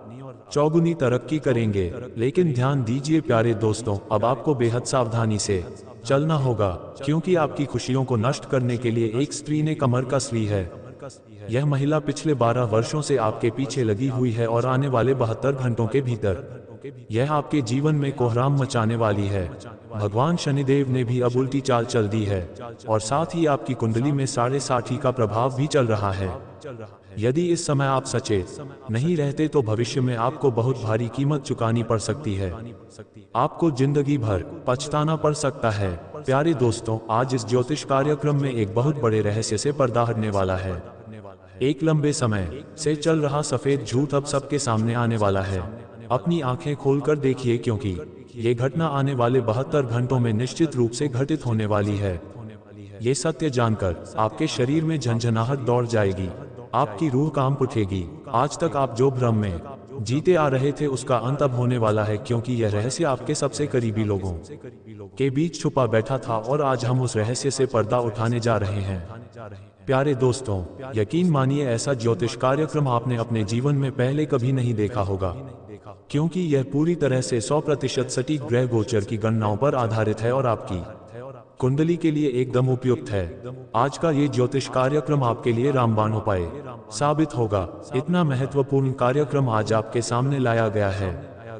चौगुनी तरक्की करेंगे। लेकिन ध्यान दीजिए प्यारे दोस्तों, अब आपको बेहद सावधानी से चलना होगा, क्योंकि आपकी खुशियों को नष्ट करने के लिए एक स्त्री ने कमर कस ली है। यह महिला पिछले 12 वर्षों से आपके पीछे लगी हुई है और आने वाले 72 घंटों के भीतर यह आपके जीवन में कोहराम मचाने वाली है। भगवान शनिदेव ने भी अब उल्टी चाल चल दी है और साथ ही आपकी कुंडली में 60 का प्रभाव भी चल रहा है। यदि इस समय आप सचेत नहीं रहते तो भविष्य में आपको बहुत भारी कीमत चुकानी पड़ सकती है। आपको जिंदगी भर पछताना पड़ सकता है। प्यारे दोस्तों, आज इस ज्योतिष कार्यक्रम में एक बहुत बड़े रहस्य से पर्दा हटने वाला है। एक लंबे समय से चल रहा सफेद झूठ अब सबके सामने आने वाला है। अपनी आंखें खोलकर देखिए, क्योंकि ये घटना आने वाले 72 घंटों में निश्चित रूप से घटित होने वाली है। ये सत्य जानकर आपके शरीर में झंझनाहट दौड़ जाएगी, आपकी रूह कांप उठेगी। आज तक आप जो भ्रम में जीते आ रहे थे उसका अंत अब होने वाला है, क्योंकि यह रहस्य आपके सबसे करीबी लोगों के बीच छुपा बैठा था और आज हम उस रहस्य से पर्दा उठाने जा रहे हैं। प्यारे दोस्तों, यकीन मानिए ऐसा ज्योतिष कार्यक्रम आपने अपने जीवन में पहले कभी नहीं देखा होगा, क्योंकि यह पूरी तरह से 100% सटीक ग्रह गोचर की गणनाओं पर आधारित है और आपकी कुंडली के लिए एकदम उपयुक्त है। आज का ये ज्योतिष कार्यक्रम आपके लिए रामबाण उपाय साबित होगा। इतना महत्वपूर्ण कार्यक्रम आज आपके सामने लाया गया है,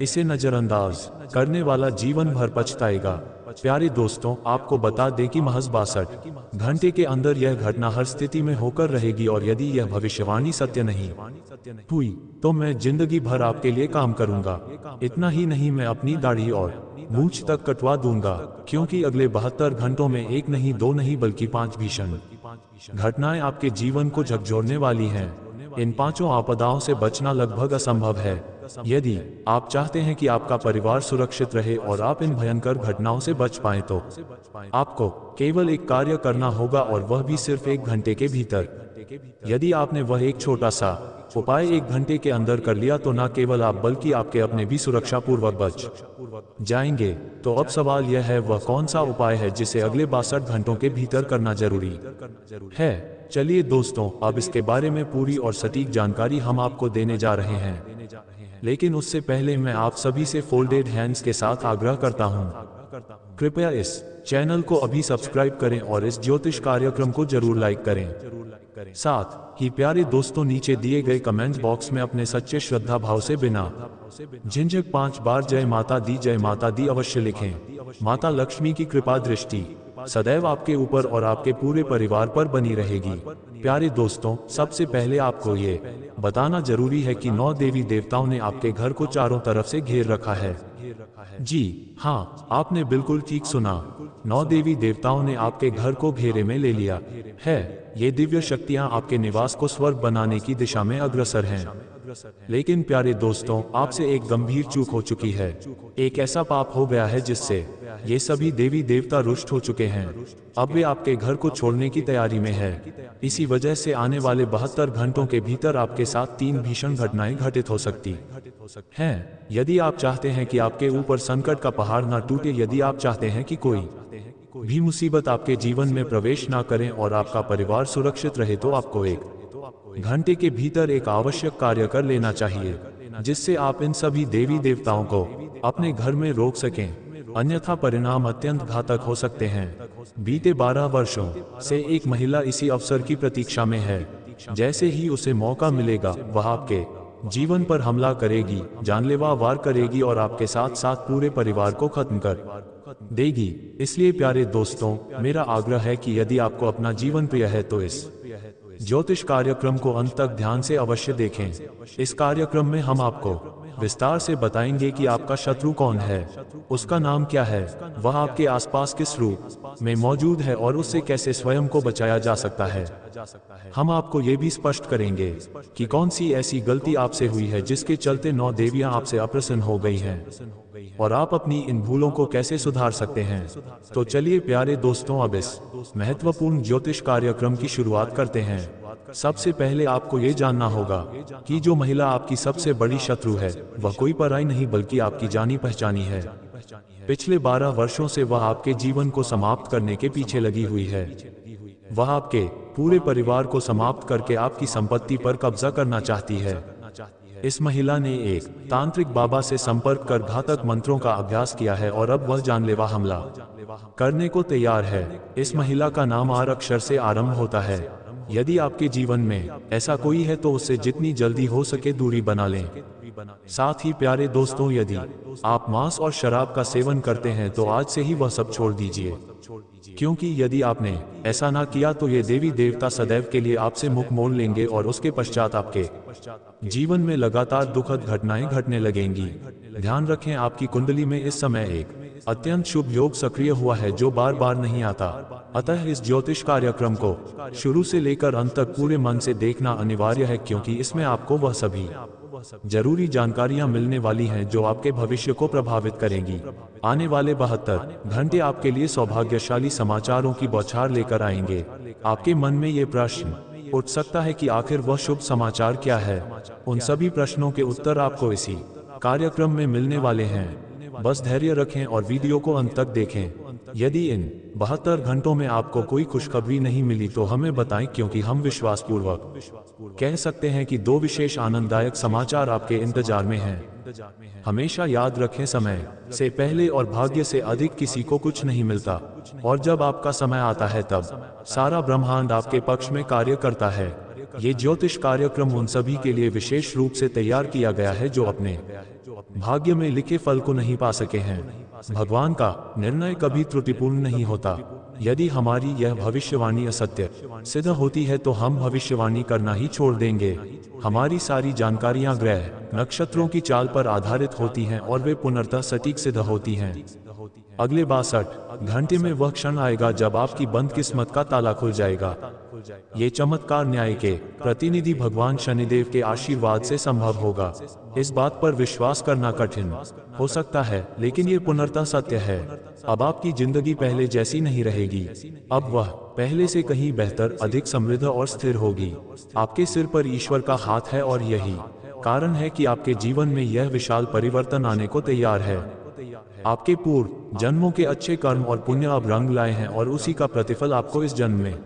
इसे नजरअंदाज करने वाला जीवन भर पछताएगा। प्यारे दोस्तों, आपको बता दें कि महज 62 घंटे के अंदर यह घटना हर स्थिति में होकर रहेगी और यदि यह भविष्यवाणी सत्य नहीं हुई तो मैं जिंदगी भर आपके लिए काम करूंगा। इतना ही नहीं, मैं अपनी दाढ़ी और मूंछ तक कटवा दूंगा, क्योंकि अगले 72 घंटों में एक नहीं, दो नहीं, बल्कि 5 भीषण घटनाएं आपके जीवन को झकझोरने वाली हैं। इन 5 आपदाओं से बचना लगभग असंभव है। यदि आप चाहते हैं कि आपका परिवार सुरक्षित रहे और आप इन भयंकर घटनाओं से बच पाएं तो आपको केवल एक कार्य करना होगा, और वह भी सिर्फ 1 घंटे के भीतर। यदि आपने वह एक छोटा सा उपाय 1 घंटे के अंदर कर लिया तो न केवल आप बल्कि आपके अपने भी सुरक्षा पूर्वक बच जाएंगे। तो अब सवाल यह है, वह कौन सा उपाय है जिसे अगले 62 घंटों के भीतर करना जरूरी है। चलिए दोस्तों, अब इसके बारे में पूरी और सटीक जानकारी हम आपको देने जा रहे हैं। लेकिन उससे पहले मैं आप सभी से फोल्डेड हैंड्स के साथ आग्रह करता हूं, कृपया इस चैनल को अभी सब्सक्राइब करें और इस ज्योतिष कार्यक्रम को जरूर लाइक करें। साथ ही प्यारे दोस्तों, नीचे दिए गए कमेंट बॉक्स में अपने सच्चे श्रद्धा भाव से बिना झिझक 5 बार जय माता दी अवश्य लिखें। माता लक्ष्मी की कृपा दृष्टि सदैव आपके ऊपर और आपके पूरे परिवार पर बनी रहेगी। प्यारे दोस्तों, सबसे पहले आपको ये बताना जरूरी है कि 9 देवी देवताओं ने आपके घर को चारों तरफ से घेर रखा है। जी हाँ, आपने बिल्कुल ठीक सुना, 9 देवी देवताओं ने आपके घर को घेरे में ले लिया है। ये दिव्य शक्तियां आपके निवास को स्वर्ग बनाने की दिशा में अग्रसर हैं। लेकिन प्यारे दोस्तों, आपसे एक गंभीर चूक हो चुकी है। एक ऐसा पाप हो गया है जिससे ये सभी देवी देवता रुष्ट हो चुके हैं। अब वे आपके घर को छोड़ने की तैयारी में है। इसी वजह से आने वाले 72 घंटों के भीतर आपके साथ 3 भीषण घटनाएं घटित हो सकती हैं। यदि आप चाहते हैं कि आपके ऊपर संकट का पहाड़ न टूटे, यदि आप चाहते हैं कि कोई भी मुसीबत आपके जीवन में प्रवेश ना करें और आपका परिवार सुरक्षित रहे, तो आपको 1 घंटे के भीतर एक आवश्यक कार्य कर लेना चाहिए, जिससे आप इन सभी देवी देवताओं को अपने घर में रोक सकें, अन्यथा परिणाम अत्यंत घातक हो सकते हैं। बीते 12 वर्षों से एक महिला इसी अवसर की प्रतीक्षा में है। जैसे ही उसे मौका मिलेगा वह आपके जीवन पर हमला करेगी, जानलेवा वार करेगी और आपके साथ साथ पूरे परिवार को खत्म कर देगी। इसलिए प्यारे दोस्तों, मेरा आग्रह है कि यदि आपको अपना जीवन प्रिय है तो इस ज्योतिष कार्यक्रम को अंत तक ध्यान से अवश्य देखें। इस कार्यक्रम में हम आपको विस्तार से बताएंगे कि आपका शत्रु कौन है, उसका नाम क्या है, वह आपके आसपास किस रूप में मौजूद है और उससे कैसे स्वयं को बचाया जा सकता है। हम आपको ये भी स्पष्ट करेंगे कि कौन सी ऐसी गलती आपसे हुई है जिसके चलते 9 देवियां आपसे अप्रसन्न हो गई हैं और आप अपनी इन भूलों को कैसे सुधार सकते हैं। तो चलिए प्यारे दोस्तों, अब इस महत्वपूर्ण ज्योतिष कार्यक्रम की शुरुआत करते हैं। सबसे पहले आपको ये जानना होगा कि जो महिला आपकी सबसे बड़ी शत्रु है वह कोई पराई नहीं बल्कि आपकी जानी पहचानी है। पिछले 12 वर्षों से वह आपके जीवन को समाप्त करने के पीछे लगी हुई है। वह आपके पूरे परिवार को समाप्त करके आपकी संपत्ति पर कब्जा करना चाहती है। इस महिला ने एक तांत्रिक बाबा से संपर्क कर घातक मंत्रों का अभ्यास किया है और अब वह जानलेवा हमला करने को तैयार है। इस महिला का नाम आर अक्षर से आरंभ होता है। यदि आपके जीवन में ऐसा कोई है तो उससे जितनी जल्दी हो सके दूरी बना लें। साथ ही प्यारे दोस्तों, यदि आप मांस और शराब का सेवन करते हैं तो आज से ही वह सब छोड़ दीजिए, क्योंकि यदि आपने ऐसा ना किया तो ये देवी देवता सदैव के लिए आपसे मुख मोड़ लेंगे और उसके पश्चात आपके जीवन में लगातार दुखद घटनाएं घटने लगेंगी। ध्यान रखें, आपकी कुंडली में इस समय एक अत्यंत शुभ योग सक्रिय हुआ है जो बार बार नहीं आता। अतः इस ज्योतिष कार्यक्रम को शुरू से लेकर अंत तक पूरे मन से देखना अनिवार्य है, क्योंकि इसमें आपको वह सभी जरूरी जानकारियां मिलने वाली हैं जो आपके भविष्य को प्रभावित करेंगी। आने वाले 72 घंटे आपके लिए सौभाग्यशाली समाचारों की बौछार लेकर आएंगे। आपके मन में ये प्रश्न उठ सकता है कि आखिर वह शुभ समाचार क्या है। उन सभी प्रश्नों के उत्तर आपको इसी कार्यक्रम में मिलने वाले हैं। बस धैर्य रखें और वीडियो को अंत तक देखें। यदि इन 72 घंटों में आपको कोई खुशखबरी नहीं मिली तो हमें बताएं, क्योंकि हम विश्वासपूर्वक कह सकते हैं कि 2 विशेष आनंददायक समाचार आपके इंतजार में हैं। हमेशा याद रखें, समय से पहले और भाग्य से अधिक किसी को कुछ नहीं मिलता, और जब आपका समय आता है तब सारा ब्रह्मांड आपके पक्ष में कार्य करता है। ये ज्योतिष कार्यक्रम उन सभी के लिए विशेष रूप से तैयार किया गया है जो अपने भाग्य में लिखे फल को नहीं पा सके हैं। भगवान का निर्णय कभी त्रुटिपूर्ण नहीं होता। यदि हमारी यह भविष्यवाणी असत्य सिद्ध होती है तो हम भविष्यवाणी करना ही छोड़ देंगे। हमारी सारी जानकारियां ग्रह नक्षत्रों की चाल पर आधारित होती हैं और वे पुनर्तः सटीक सिद्ध होती हैं। अगले 62 घंटे में वह क्षण आएगा जब आपकी बंद किस्मत का ताला खुल जाएगा। ये चमत्कार न्याय के प्रतिनिधि भगवान शनिदेव के आशीर्वाद से संभव होगा। इस बात पर विश्वास करना कठिन हो सकता है, लेकिन ये पूर्णतः सत्य है। अब आपकी जिंदगी पहले जैसी नहीं रहेगी। अब वह पहले से कहीं बेहतर, अधिक समृद्ध और स्थिर होगी। आपके सिर पर ईश्वर का हाथ है और यही कारण है कि आपके जीवन में यह विशाल परिवर्तन आने को तैयार है। आपके पूर्व जन्मों के अच्छे कर्म और पुण्य अब रंग लाए हैं और उसी का प्रतिफल आपको इस जन्म में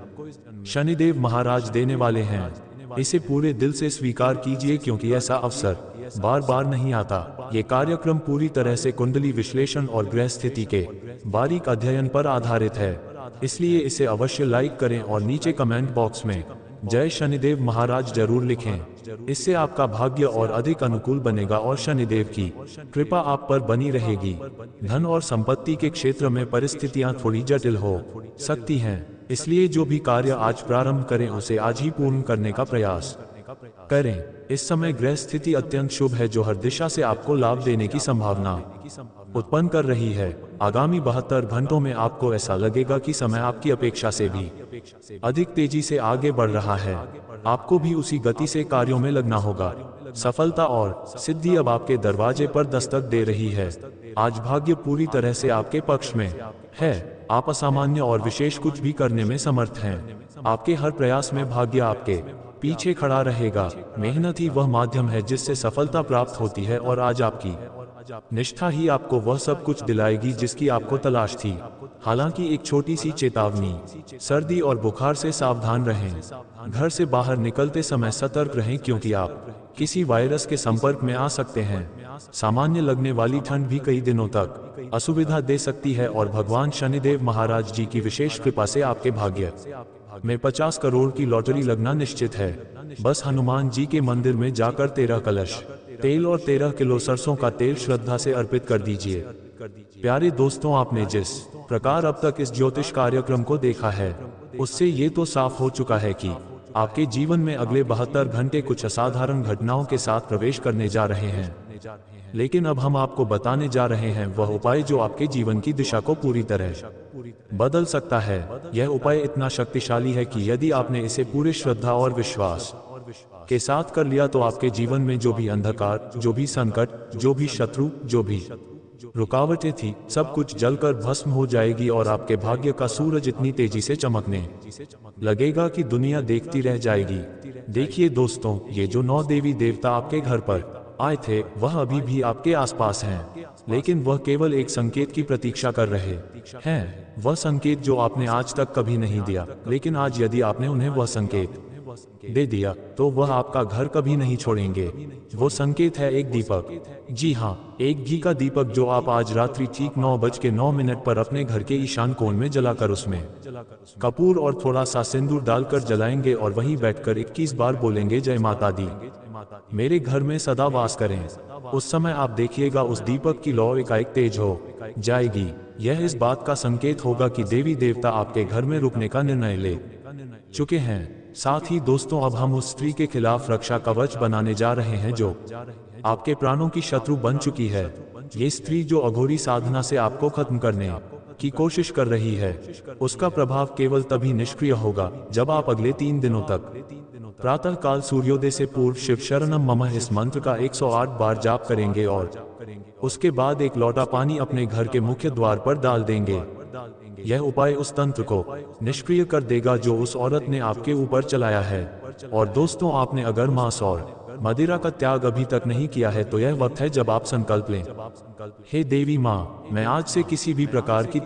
शनिदेव महाराज देने वाले हैं। इसे पूरे दिल से स्वीकार कीजिए, क्योंकि ऐसा अवसर बार बार नहीं आता। ये कार्यक्रम पूरी तरह से कुंडली विश्लेषण और ग्रह स्थिति के बारीक अध्ययन पर आधारित है, इसलिए इसे अवश्य लाइक करें और नीचे कमेंट बॉक्स में जय शनिदेव महाराज जरूर लिखें। इससे आपका भाग्य और अधिक अनुकूल बनेगा और शनिदेव की कृपा आप पर बनी रहेगी। धन और संपत्ति के क्षेत्र में परिस्थितियां थोड़ी जटिल हो सकती हैं, इसलिए जो भी कार्य आज प्रारंभ करें उसे आज ही पूर्ण करने का प्रयास करें। इस समय ग्रह स्थिति अत्यंत शुभ है जो हर दिशा से आपको लाभ देने की संभावना उत्पन्न कर रही है। आगामी 72 घंटों में आपको ऐसा लगेगा कि समय आपकी अपेक्षा से भी अधिक तेजी से आगे बढ़ रहा है। आपको भी उसी गति से कार्यों में लगना होगा। सफलता और सिद्धि अब आपके दरवाजे पर दस्तक दे रही है। आज भाग्य पूरी तरह से आपके पक्ष में है। आप असामान्य और विशेष कुछ भी करने में समर्थ हैं। आपके हर प्रयास में भाग्य आपके पीछे खड़ा रहेगा। मेहनत ही वह माध्यम है जिससे सफलता प्राप्त होती है, और आज आपकी निष्ठा ही आपको वह सब कुछ दिलाएगी जिसकी आपको तलाश थी। हालांकि एक छोटी सी चेतावनी, सर्दी और बुखार से सावधान रहें। घर से बाहर निकलते समय सतर्क रहें, क्योंकि आप किसी वायरस के संपर्क में आ सकते हैं। सामान्य लगने वाली ठंड भी कई दिनों तक असुविधा दे सकती है, और भगवान शनिदेव महाराज जी की विशेष कृपा से आपके भाग्य में 50 करोड़ की लॉटरी लगना निश्चित है। बस हनुमान जी के मंदिर में जाकर 13 कलश तेल और 13 किलो सरसों का तेल श्रद्धा से अर्पित कर दीजिए। प्यारे दोस्तों, आपने जिस प्रकार अब तक इस ज्योतिष कार्यक्रम को देखा है उससे ये तो साफ हो चुका है कि आपके जीवन में अगले 72 घंटे कुछ असाधारण घटनाओं के साथ प्रवेश करने जा रहे हैं। लेकिन अब हम आपको बताने जा रहे हैं वह उपाय जो आपके जीवन की दिशा को पूरी तरह बदल सकता है। यह उपाय इतना शक्तिशाली है कि यदि आपने इसे पूरे श्रद्धा और विश्वास के साथ कर लिया तो आपके जीवन में जो भी अंधकार, जो भी संकट, जो भी शत्रु, जो भी रुकावटें थी, सब कुछ जलकर भस्म हो जाएगी और आपके भाग्य का सूरज इतनी तेजी से चमकने लगेगा कि दुनिया देखती रह जाएगी। देखिए दोस्तों, ये जो 9 देवी देवता आपके घर पर आए थे वह अभी भी आपके आसपास हैं, लेकिन वह केवल एक संकेत की प्रतीक्षा कर रहे हैं। वह संकेत जो आपने आज तक कभी नहीं दिया, लेकिन आज यदि आपने उन्हें वह संकेत दे दिया तो वह आपका घर कभी नहीं छोड़ेंगे। वो संकेत है एक दीपक। जी हाँ, एक घी का दीपक जो आप आज रात्रि ठीक 9:09 पर अपने घर के ईशान कोण में जलाकर उसमें कपूर और थोड़ा सा सिंदूर डालकर जलाएंगे और वहीं बैठकर 21 बार बोलेंगे जय माता दी, मेरे घर में सदा वास करें। उस समय आप देखिएगा उस दीपक की लौ एकाएक तेज हो जाएगी। यह इस बात का संकेत होगा कि देवी देवता आपके घर में रुकने का निर्णय ले चुके हैं। साथ ही दोस्तों, अब हम उस स्त्री के खिलाफ रक्षा कवच बनाने जा रहे हैं जो आपके प्राणों की शत्रु बन चुकी है। ये स्त्री जो अघोरी साधना से आपको खत्म करने की कोशिश कर रही है, उसका प्रभाव केवल तभी निष्क्रिय होगा जब आप अगले 3 दिनों तक प्रातः काल सूर्योदय से पूर्व शिव शरणम ममः इस मंत्र का 108 बार जाप करेंगे और उसके बाद एक लोटा पानी अपने घर के मुख्य द्वार पर डाल देंगे। यह उपाय उस तंत्र को निष्क्रिय कर देगा जो उस औरत ने आपके ऊपर चलाया है। और दोस्तों, आपने अगर मांस और मदिरा का त्याग अभी तक नहीं किया है तो यह वक्त है जब आप संकल्प लें, हे देवी माँ, मैं आज से किसी भी प्रकार की